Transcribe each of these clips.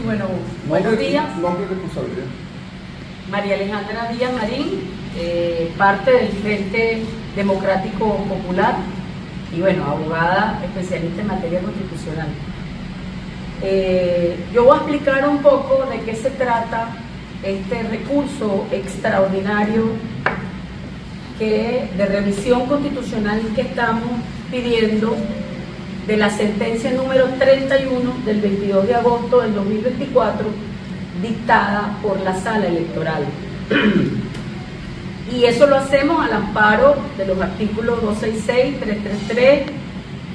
bueno, buenos días. Nombre de responsabilidad. María Alejandra Díaz Marín, parte del Frente Democrático Popular y bueno, abogada especialista en materia constitucional. Yo voy a explicar un poco de qué se trata este recurso extraordinario de revisión constitucional que estamos pidiendo de la sentencia número 31 del 22 de agosto del 2024 dictada por la Sala Electoral. Y eso lo hacemos al amparo de los artículos 266, 333,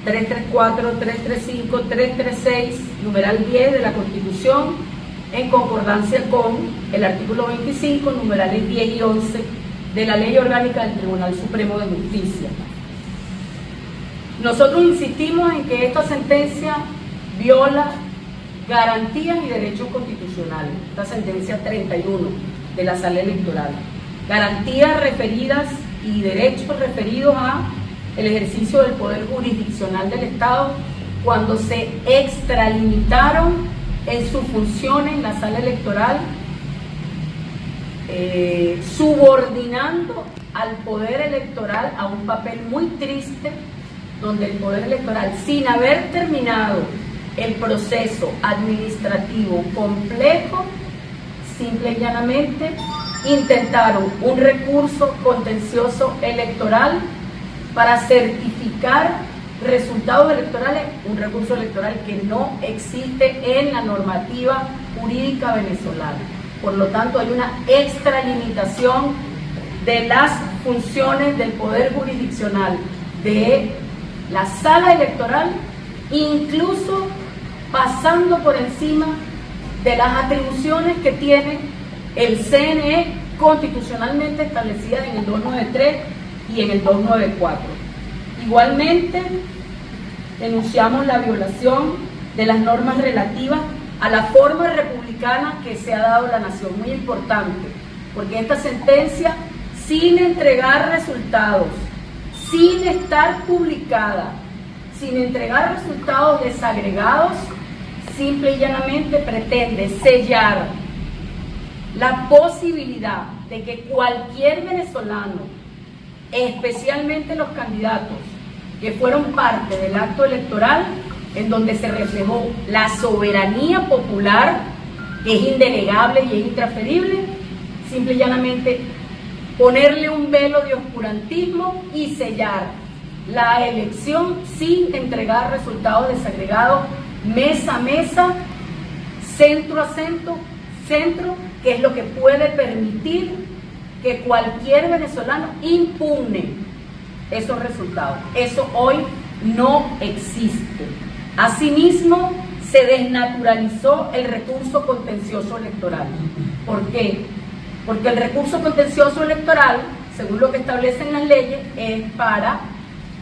334, 335, 336, numeral 10 de la Constitución, en concordancia con el artículo 25, numerales 10 y 11 de la Ley Orgánica del Tribunal Supremo de Justicia. Nosotros insistimos en que esta sentencia viola garantías y derechos constitucionales, esta sentencia 31 de la Sala Electoral. Garantías referidas y derechos referidos a el ejercicio del poder jurisdiccional del Estado cuando se extralimitaron en sus funciones en la Sala Electoral, subordinando al poder electoral a un papel muy triste, donde el poder electoral, sin haber terminado el proceso administrativo complejo, simple y llanamente intentaron un recurso contencioso electoral para certificar resultados electorales, un recurso electoral que no existe en la normativa jurídica venezolana. Por lo tanto, hay una extralimitación de las funciones del poder jurisdiccional de la Sala Electoral, incluso pasando por encima de las atribuciones que tiene el CNE constitucionalmente establecidas en el 293 y en el 294. Igualmente, denunciamos la violación de las normas relativas a la forma republicana que se ha dado la nación, muy importante, porque esta sentencia, sin entregar resultados, sin estar publicada, sin entregar resultados desagregados, simple y llanamente pretende sellar la posibilidad de que cualquier venezolano, especialmente los candidatos que fueron parte del acto electoral, en donde se reflejó la soberanía popular, que es indelegable y es intransferible, simple y llanamente ponerle un velo de oscurantismo y sellar la elección sin entregar resultados desagregados mes a mesa, centro a centro, que es lo que puede permitir que cualquier venezolano impugne esos resultados. Eso hoy no existe. Asimismo, se desnaturalizó el recurso contencioso electoral. ¿Por qué? Porque el recurso contencioso electoral, según lo que establecen las leyes, es para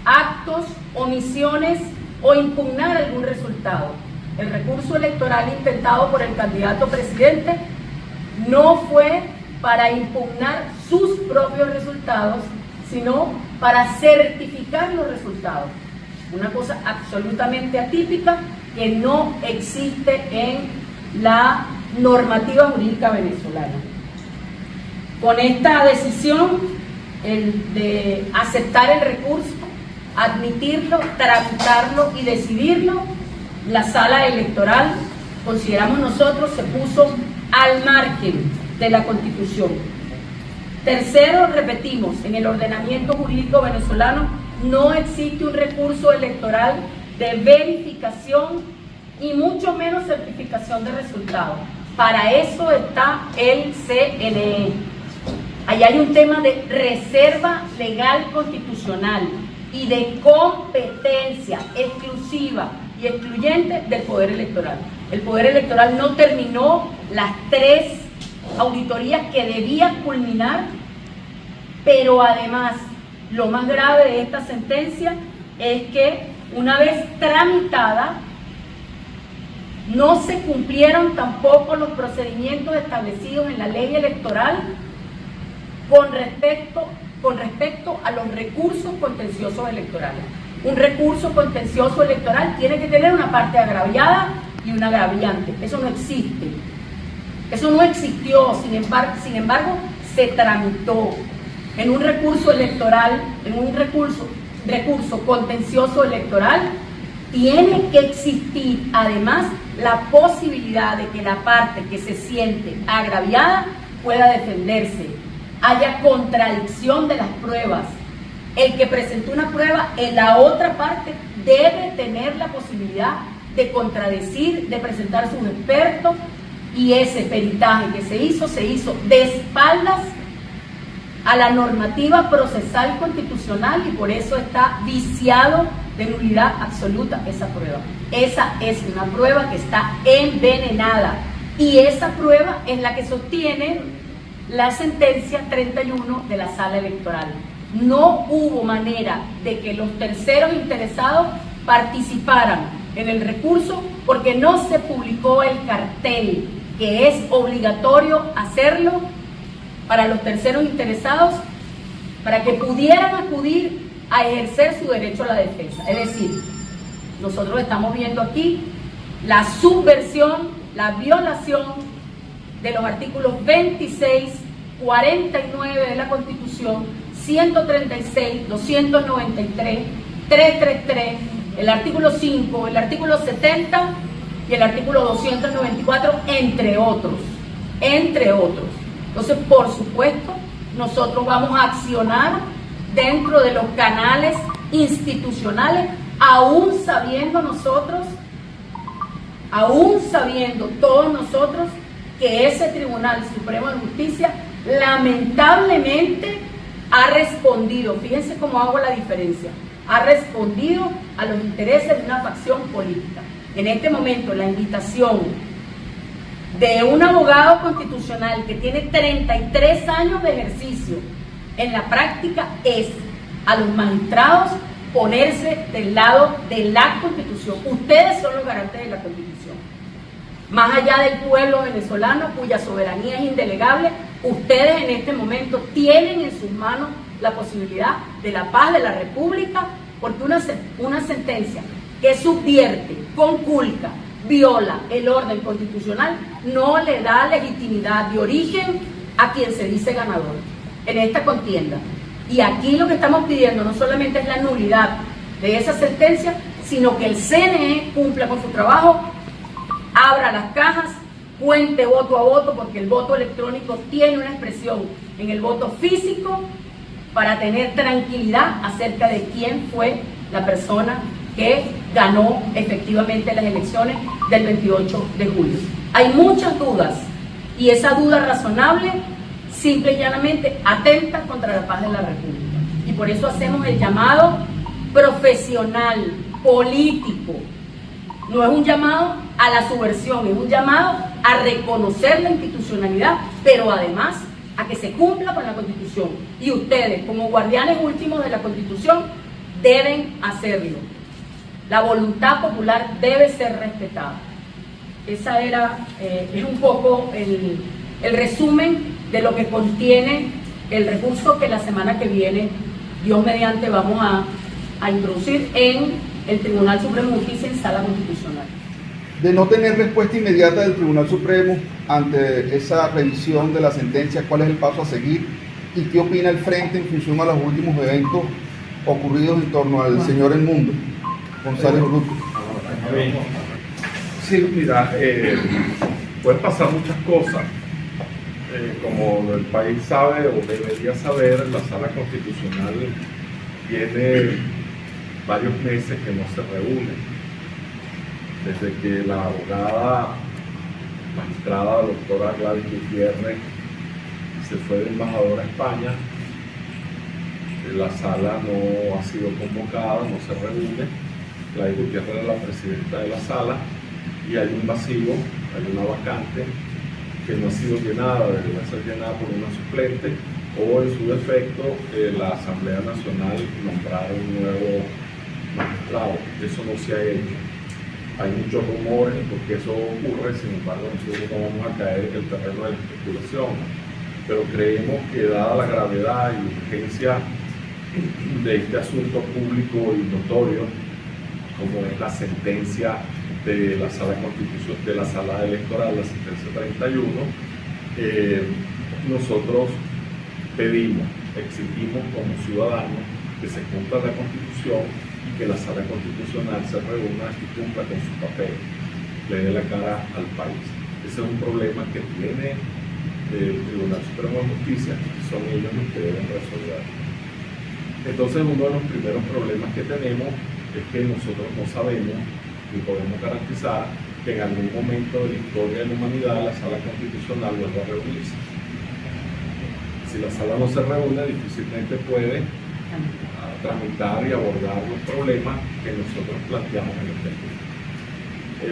actos, omisiones o impugnar algún resultado. El recurso electoral intentado por el candidato presidente no fue para impugnar sus propios resultados, sino para certificar los resultados. Una cosa absolutamente atípica que no existe en la normativa jurídica venezolana. Con esta decisión de aceptar el recurso, admitirlo, tramitarlo y decidirlo, la Sala Electoral, consideramos nosotros, se puso al margen de la Constitución. Tercero, repetimos, en el ordenamiento jurídico venezolano no existe un recurso electoral de verificación y mucho menos certificación de resultados. Para eso está el CNE. Ahí hay un tema de reserva legal constitucional y de competencia exclusiva y excluyente del Poder Electoral. El Poder Electoral no terminó las 3 auditorías que debía culminar, pero además, lo más grave de esta sentencia es que una vez tramitada, no se cumplieron tampoco los procedimientos establecidos en la ley electoral con respecto a los recursos contenciosos electorales. Un recurso contencioso electoral tiene que tener una parte agraviada y un agraviante. Eso no existe. Eso no existió, sin embargo, se tramitó en un recurso electoral, en un recurso contencioso electoral. Tiene que existir además la posibilidad de que la parte que se siente agraviada pueda defenderse, haya contradicción de las pruebas. El que presentó una prueba en la otra parte debe tener la posibilidad de contradecir, de presentar sus expertos, y ese peritaje que se hizo de espaldas a la normativa procesal constitucional, y por eso está viciado de nulidad absoluta esa prueba. Esa es una prueba que está envenenada, y esa prueba es la que sostiene la sentencia 31 de la Sala Electoral. No hubo manera de que los terceros interesados participaran en el recurso porque no se publicó el cartel, que es obligatorio hacerlo para los terceros interesados para que pudieran acudir a ejercer su derecho a la defensa. Es decir, nosotros estamos viendo aquí la subversión, la violación de los artículos 26, 49 de la Constitución, 136, 293, 333, el artículo 5, el artículo 70 y el artículo 294, entre otros. Entonces, por supuesto, nosotros vamos a accionar dentro de los canales institucionales, aún sabiendo todos nosotros que ese Tribunal Supremo de Justicia lamentablemente ha respondido, fíjense cómo hago la diferencia, ha respondido a los intereses de una facción política. En este momento, la invitación de un abogado constitucional que tiene 33 años de ejercicio en la práctica es a los magistrados ponerse del lado de la Constitución. Ustedes son los garantes de la Constitución. Más allá del pueblo venezolano, cuya soberanía es indelegable, ustedes en este momento tienen en sus manos la posibilidad de la paz de la República, porque una sentencia que subvierte, conculca, viola el orden constitucional, no le da legitimidad de origen a quien se dice ganador en esta contienda. Y aquí lo que estamos pidiendo no solamente es la nulidad de esa sentencia, sino que el CNE cumpla con su trabajo, abra las cajas, cuente voto a voto, porque el voto electrónico tiene una expresión en el voto físico, para tener tranquilidad acerca de quién fue la persona que ganó efectivamente las elecciones del 28 de julio. Hay muchas dudas, y esa duda razonable simple y llanamente atenta contra la paz de la República. Y por eso hacemos el llamado profesional, político. No es un llamado a la subversión, es un llamado a reconocer la institucionalidad, pero además a que se cumpla con la Constitución. Y ustedes, como guardianes últimos de la Constitución, deben hacerlo. La voluntad popular debe ser respetada. Esa es un poco el resumen de lo que contiene el recurso que la semana que viene, Dios mediante, vamos a introducir en el Tribunal Supremo de Justicia en Sala Constitucional. De no tener respuesta inmediata del Tribunal Supremo ante esa revisión de la sentencia, ¿cuál es el paso a seguir? ¿Y qué opina el Frente en función a los últimos eventos ocurridos en torno al señor El Mundo? González Bruto. Sí, mira, pueden pasar muchas cosas. Como el país sabe o debería saber, la Sala Constitucional tiene varios meses que no se reúne. Desde que la abogada magistrada doctora Gladys Gutiérrez se fue de embajadora a España, la sala no ha sido convocada, no se reúne. Gladys Gutiérrez era la presidenta de la sala y hay un vacío, hay una vacante que no ha sido llenada, debería ser llenada por una suplente, o en su defecto la Asamblea Nacional nombrar un nuevo magistrado. Eso no se ha hecho. Hay muchos rumores porque eso ocurre, sin embargo nosotros no vamos a caer en el terreno de la especulación, pero creemos que dada la gravedad y urgencia de este asunto público y notorio, como es la sentencia de la sala de la sala electoral, la sentencia 31, nosotros pedimos, exigimos como ciudadanos que se cumpla la Constitución y que la sala constitucional se reúna y cumpla con su papel, le dé la cara al país. Ese es un problema que tiene el Tribunal Supremo de Justicia y son ellos los que deben resolver. Entonces, uno de los primeros problemas que tenemos es que nosotros no sabemos ni podemos garantizar que en algún momento de la historia de la humanidad la sala constitucional vuelva a reunirse. Si la sala no se reúne, difícilmente puede tramitar y abordar los problemas que nosotros planteamos en el texto.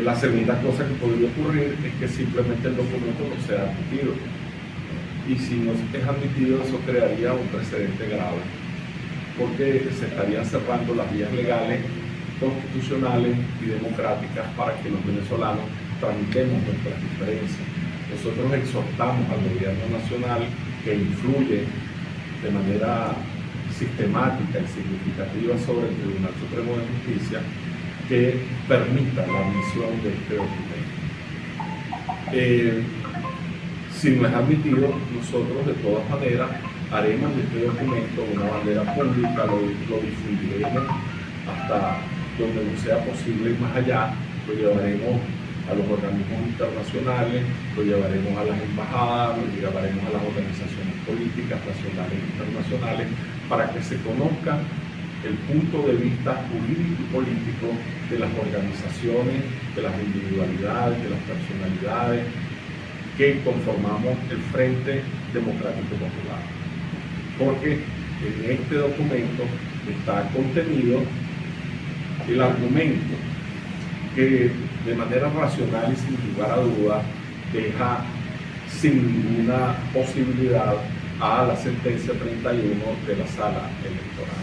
La segunda cosa que podría ocurrir es que simplemente el documento no sea admitido. Y si no es admitido, eso crearía un precedente grave, porque se estarían cerrando las vías legales, constitucionales y democráticas para que los venezolanos tramitemos nuestras diferencias. Nosotros exhortamos al gobierno nacional, que influye de manera sistemática y significativa sobre el Tribunal Supremo de Justicia, que permita la admisión de este documento. Si no es admitido, nosotros de todas maneras haremos de este documento una bandera pública, lo difundiremos hasta donde no sea posible y más allá, lo llevaremos a los organismos internacionales, lo llevaremos a las embajadas, lo llevaremos a las organizaciones políticas nacionales e internacionales para que se conozca el punto de vista jurídico y político de las organizaciones, de las individualidades, de las personalidades que conformamos el Frente Democrático Popular. Porque en este documento está contenido el argumento que de manera racional y sin lugar a duda deja sin ninguna posibilidad a la sentencia 31 de la sala electoral.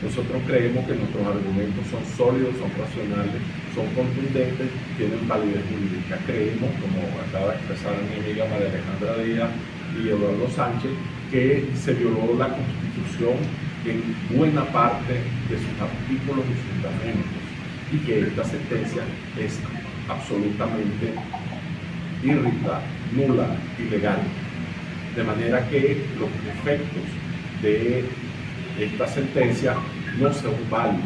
Nosotros creemos que nuestros argumentos son sólidos, son racionales, son contundentes, tienen validez jurídica. Creemos, como acaba de expresar mi amiga María Alejandra Díaz y Eduardo Sánchez, que se violó la Constitución en buena parte de sus artículos y fundamentos, y que esta sentencia es absolutamente irrita, nula, ilegal. De manera que los efectos de esta sentencia no son válidos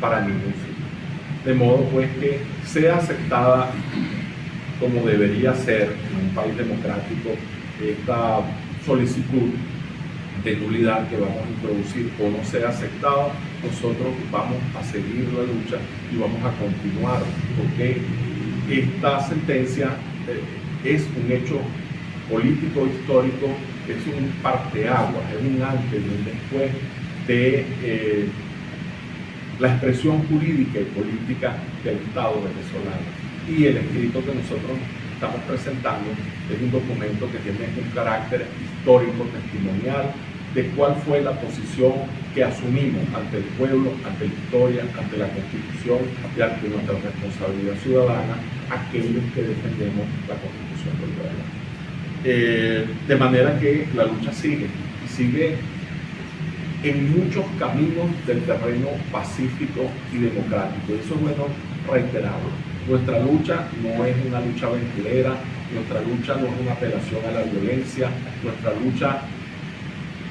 para ningún fin. De modo pues que sea aceptada como debería ser en un país democrático esta solicitud de nulidad que vamos a introducir, o no sea aceptada, nosotros vamos a seguir la lucha y vamos a continuar, porque esta sentencia es un hecho político histórico, es un parteaguas, es un antes y un después de la expresión jurídica y política del Estado venezolano. Y el escrito que nosotros estamos presentando es un documento que tiene un carácter histórico, testimonial, de cuál fue la posición que asumimos ante el pueblo, ante la historia, ante la Constitución y ante nuestra responsabilidad ciudadana, aquellos que defendemos la Constitución del pueblo. De manera que la lucha sigue, y sigue en muchos caminos del terreno pacífico y democrático. Eso es bueno reiterarlo. Nuestra lucha no es una lucha aventurera, nuestra lucha no es una apelación a la violencia, nuestra lucha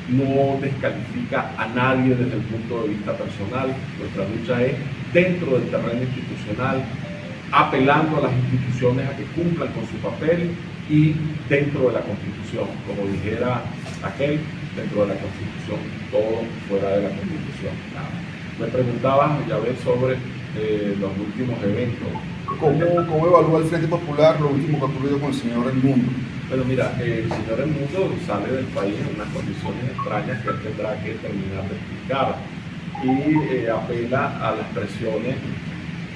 no descalifica a nadie desde el punto de vista personal, nuestra lucha es dentro del terreno institucional, apelando a las instituciones a que cumplan con su papel y dentro de la Constitución, como dijera aquel, dentro de la Constitución, todo fuera de la Constitución, nada. Me preguntaba, ya ves, sobre los últimos eventos. ¿Cómo evalúa el Frente Popular lo último que ha ocurrido con el señor El Mundo? Pero mira, el señor El Mundo sale del país en unas condiciones extrañas que él tendrá que terminar de explicar, y apela a las presiones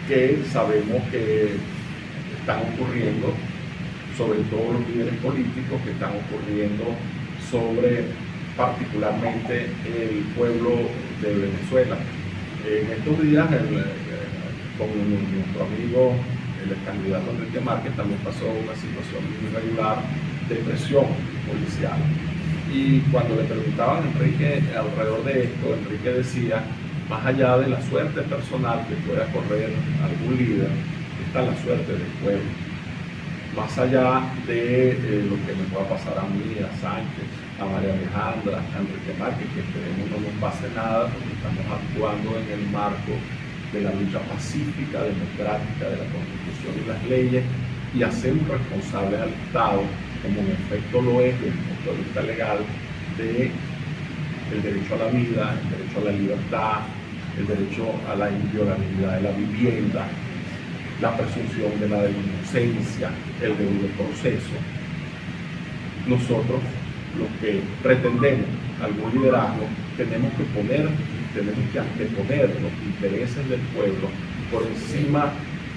que sabemos que están ocurriendo sobre todos los líderes políticos, que están ocurriendo sobre particularmente el pueblo de Venezuela. En estos días, con nuestro amigo, el candidato Enrique Márquez, también pasó una situación irregular de presión policial. Y cuando le preguntaban a Enrique alrededor de esto, Enrique decía, más allá de la suerte personal que pueda correr algún líder, está la suerte del pueblo. Más allá de lo que me pueda pasar a mí, a Sánchez, a María Alejandra, a Enrique Márquez, que esperemos no nos pase nada, porque estamos actuando en el marco de la lucha pacífica, democrática, de la Constitución y las leyes, y hacemos responsables al Estado, como en efecto lo es desde el punto de vista legal, de el derecho a la vida, el derecho a la libertad, el derecho a la inviolabilidad de la vivienda, la presunción de la inocencia, el debido proceso. Nosotros, los que pretendemos algún liderazgo, tenemos que anteponer los intereses del pueblo por encima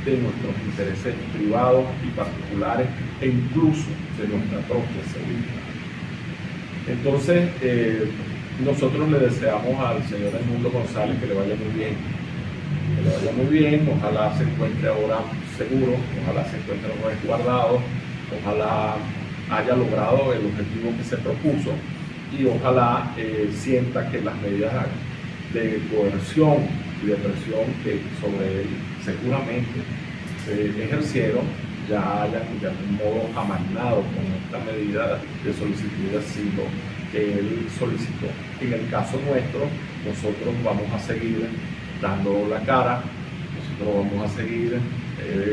de nuestros intereses privados y particulares e incluso de nuestra propia seguridad. Entonces, nosotros le deseamos al señor Edmundo González que le vaya muy bien. Que le vaya muy bien, ojalá se encuentre ahora seguro, ojalá se encuentre resguardado, ojalá haya logrado el objetivo que se propuso y ojalá sienta que las medidas de coerción y de presión que sobre él seguramente se ejercieron ya hayan de algún modo amainado con esta medida de solicitud de asilo que él solicitó. En el caso nuestro, nosotros vamos a seguir dando la cara, nosotros vamos a seguir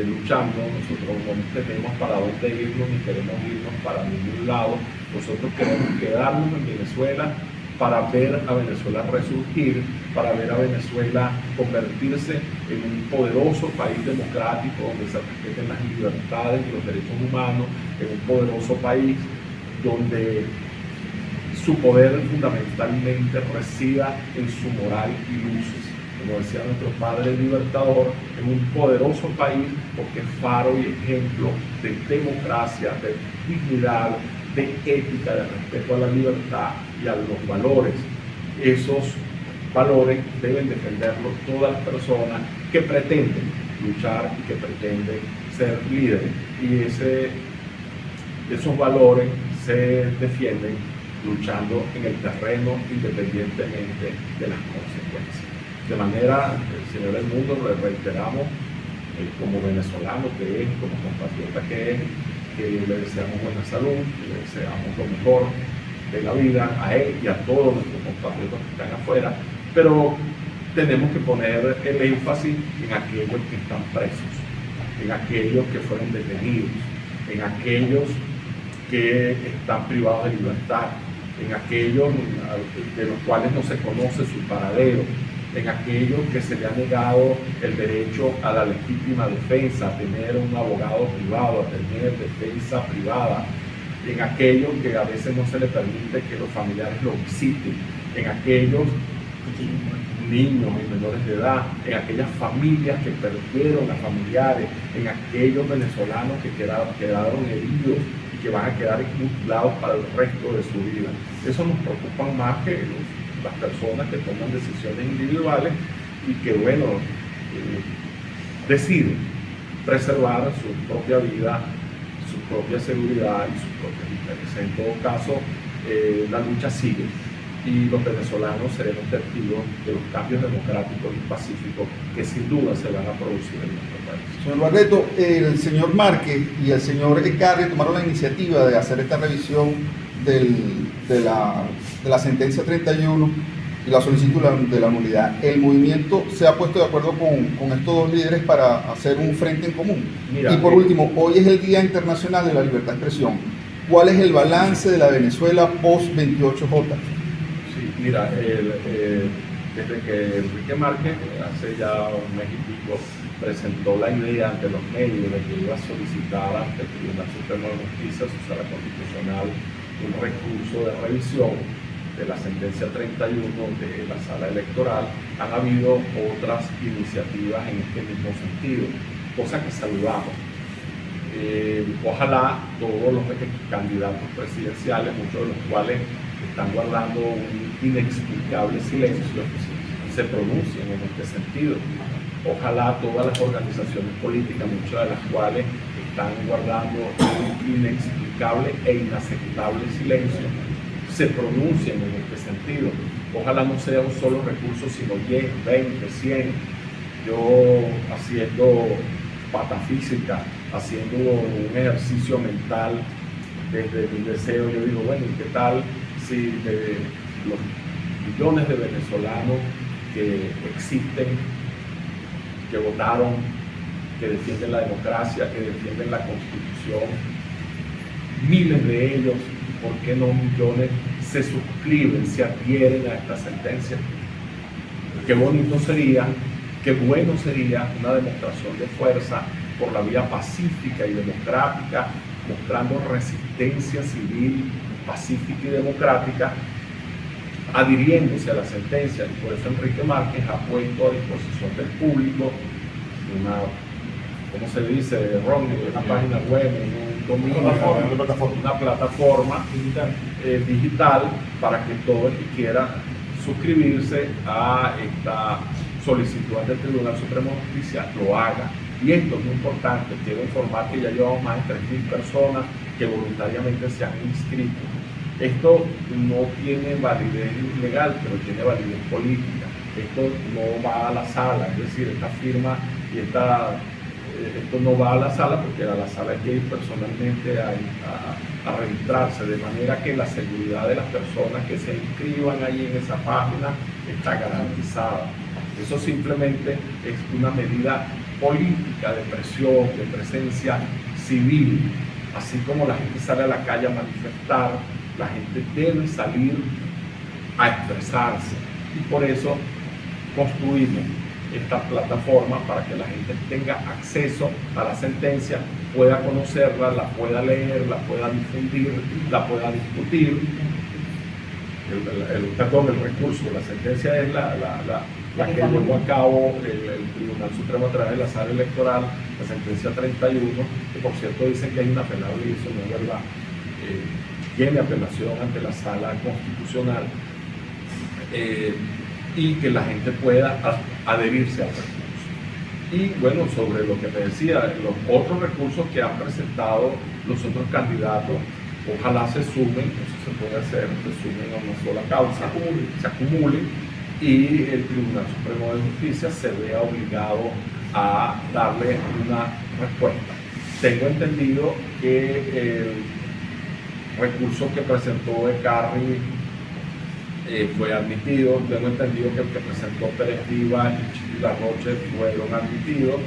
luchando, nosotros no tenemos para dónde irnos ni queremos irnos para ningún lado, nosotros queremos quedarnos en Venezuela para ver a Venezuela resurgir, para ver a Venezuela convertirse en un poderoso país democrático donde se respeten las libertades y los derechos humanos, en un poderoso país donde su poder fundamentalmente resida en su moral y luces. Como decía nuestro padre libertador, es un poderoso país porque es faro y ejemplo de democracia, de dignidad, de ética, de respeto a la libertad y a los valores. Esos valores deben defenderlos todas las personas que pretenden luchar y que pretenden ser líderes. Y esos valores se defienden luchando en el terreno independientemente de las consecuencias. De manera, señor Edmundo, le reiteramos, como venezolano que es, como compatriota que es, que le deseamos buena salud, que le deseamos lo mejor de la vida a él y a todos nuestros compatriotas que están afuera, pero tenemos que poner el énfasis en aquellos que están presos, en aquellos que fueron detenidos, en aquellos que están privados de libertad, en aquellos de los cuales no se conoce su paradero, en aquellos que se le ha negado el derecho a la legítima defensa, a tener un abogado privado, a tener defensa privada, en aquellos que a veces no se le permite que los familiares lo visiten, en aquellos niños y menores de edad, en aquellas familias que perdieron a familiares, en aquellos venezolanos que quedaron heridos y que van a quedar mutilados para el resto de su vida. Eso nos preocupa más que las personas que toman decisiones individuales y que, bueno, deciden preservar su propia vida, su propia seguridad y sus propios intereses. En todo caso, la lucha sigue y los venezolanos seremos testigos de los cambios democráticos y pacíficos que sin duda se van a producir en nuestro país. Señor Barreto, el señor Márquez y el señor Ecarri tomaron la iniciativa de hacer esta revisión de la sentencia 31 y la solicitud de la nulidad. El movimiento se ha puesto de acuerdo con estos dos líderes para hacer un frente en común. Mira, y por último, hoy es el Día Internacional de la Libertad de Expresión. ¿Cuál es el balance de la Venezuela post-28J? Sí, mira, desde que Enrique Márquez hace ya un mes y pico presentó la idea ante los medios de que iba a solicitar ante el Tribunal Supremo de Justicia, su sala constitucional, un recurso de revisión de la sentencia 31 de la sala electoral, han habido otras iniciativas en este mismo sentido, cosa que saludamos. Ojalá todos los candidatos presidenciales, muchos de los cuales están guardando un inexplicable silencio, se pronuncien en este sentido. Ojalá todas las organizaciones políticas, muchas de las cuales están guardando un inexplicable e inaceptable silencio, se pronuncien en este sentido. Ojalá no sea un solo recurso, sino 10, 20, 100. Yo, haciendo patafísica, haciendo un ejercicio mental desde mi deseo. Yo digo, bueno, ¿y qué tal si de los millones de venezolanos que existen, que votaron, que defienden la democracia, que defienden la Constitución, miles de ellos, ¿por qué no millones, se suscriben, se adhieren a esta sentencia? Qué bonito sería, qué bueno sería una demostración de fuerza por la vía pacífica y democrática, mostrando resistencia civil, pacífica y democrática, adhiriéndose a la sentencia. Y por eso Enrique Márquez ha puesto a disposición del público una, ¿cómo se dice, Ronnie? Una página web, un dominio, una plataforma digital para que todo el que quiera suscribirse a esta solicitud ante el Tribunal Supremo de Justicia lo haga. Y esto es muy importante. Quiero informar que ya llevamos más de 3.000 personas que voluntariamente se han inscrito. Esto no tiene validez legal, pero tiene validez política. Esto no va a la sala, es decir, esta firma y esto no va a la sala, porque a la sala hay que ir personalmente a registrarse, de manera que la seguridad de las personas que se inscriban ahí en esa página está garantizada. Eso simplemente es una medida política de presión, de presencia civil. Así como la gente sale a la calle a manifestar, la gente debe salir a expresarse, y por eso construimos esta plataforma para que la gente tenga acceso a la sentencia, pueda conocerla, la pueda leer, la pueda difundir, la pueda discutir. El recurso, la sentencia es la que llevó a cabo el Tribunal Supremo a través de la sala electoral, la sentencia 31, que por cierto dicen que hay una apelable, y eso no es verdad. Tiene apelación ante la sala constitucional, y que la gente pueda adherirse al recurso. Y bueno, sobre lo que me decía, los otros recursos que han presentado los otros candidatos, ojalá se sumen, eso se puede hacer, se sumen a una sola causa, se acumulen, y el Tribunal Supremo de Justicia se vea obligado a darle una respuesta. Tengo entendido que el recurso que presentó Ecarri fue admitido. Tengo entendido que el que presentó Pérez Viva y La Roche fueron admitidos,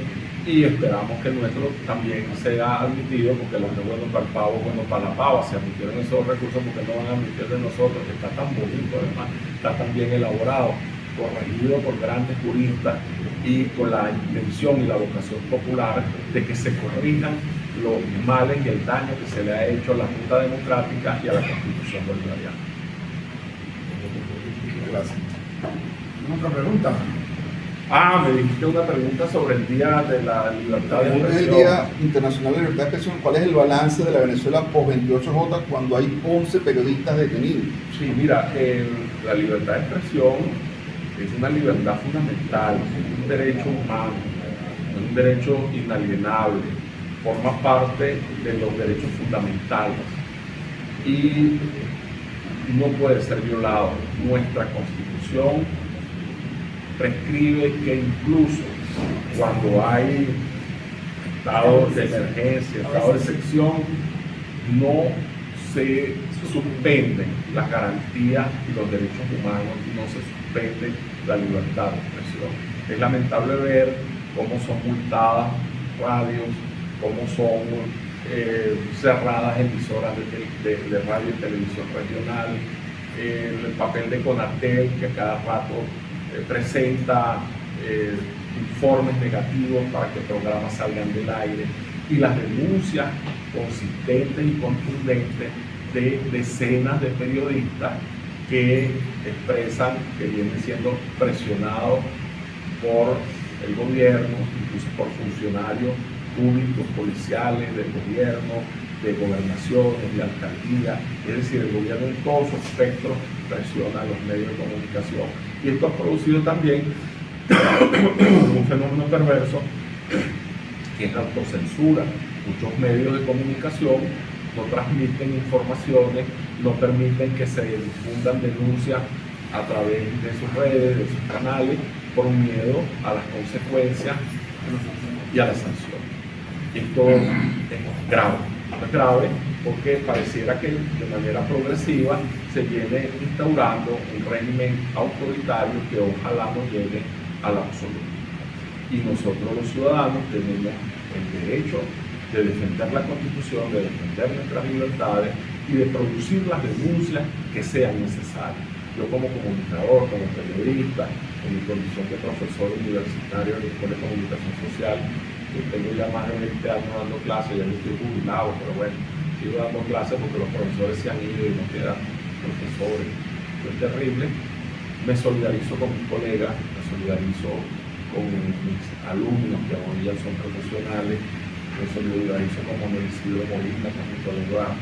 y esperamos que el nuestro también sea admitido, porque lo que es bueno para el pavo, bueno para la pava. Se admitieron esos recursos, porque no van a admitir de nosotros, que está tan bonito, además está tan bien elaborado, corregido por grandes juristas y con la intención y la vocación popular de que se corrijan los males y el daño que se le ha hecho a la Junta Democrática y a la Constitución bolivariana. Gracias. Otra pregunta. Me dijiste una pregunta sobre el Día de la Libertad de Es el Expresión. Día Internacional de la Libertad de Expresión. ¿Cuál es el balance de la Venezuela post-28J cuando hay 11 periodistas detenidos? Sí, mira, la libertad de expresión es una libertad fundamental, es un derecho humano, es un derecho inalienable, forma parte de los derechos fundamentales y no puede ser violado. Nuestra Constitución prescribe que incluso cuando hay estado de emergencia, estado de excepción, no se suspenden las garantías y los derechos humanos, no se suspende la libertad de expresión. Es lamentable ver cómo son multadas radios, cómo son cerradas emisoras de radio y televisión regional, el papel de Conatel, que cada rato presenta informes negativos para que programas salgan del aire, y las denuncias consistentes y contundentes de decenas de periodistas que expresan que vienen siendo presionados por el gobierno, incluso por funcionarios públicos, policiales, del gobierno, de gobernaciones, de alcaldías. Es decir, el gobierno en todo su espectro presiona a los medios de comunicación. Y esto ha producido también un fenómeno perverso, que es la autocensura. Muchos medios de comunicación no transmiten informaciones, no permiten que se difundan denuncias a través de sus redes, de sus canales, por miedo a las consecuencias y a las sanciones. Esto es grave. Esto es grave porque pareciera que de manera progresiva se viene instaurando un régimen autoritario que ojalá no llegue al absoluto. Y nosotros los ciudadanos tenemos el derecho de defender la Constitución, de defender nuestras libertades y de producir las denuncias que sean necesarias. Yo como comunicador, como periodista, en mi condición de profesor universitario en la Escuela de Comunicación Social, yo tengo ya más de 20 años dando clases, ya estoy jubilado, pero bueno, sigo dando clases porque los profesores se han ido y no quedan profesores. Esto es terrible. Me solidarizo con mis colegas, me solidarizo con mis alumnos que hoy ya son profesionales, me solidarizo con Manuel Isidro Molina, con mi colega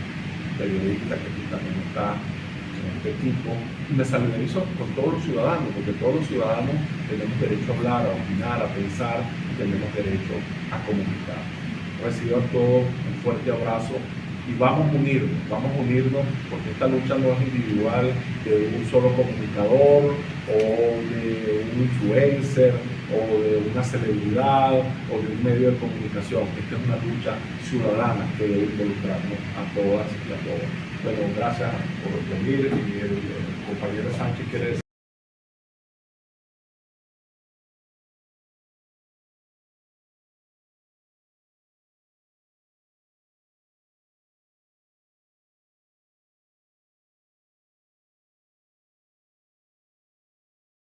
periodista que aquí también está en este equipo, y me solidarizo con todos los ciudadanos, porque todos los ciudadanos tenemos derecho a hablar, a opinar, a pensar, y tenemos derecho a comunicar. Reciban todos un fuerte abrazo y vamos a unirnos, porque esta lucha no es individual de un solo comunicador o de un influencer o de una celebridad o de un medio de comunicación. Esta es una lucha ciudadana que debe involucrarnos a todas y a todos. Bueno, gracias por venir y el compañero Sánchez quiere decir.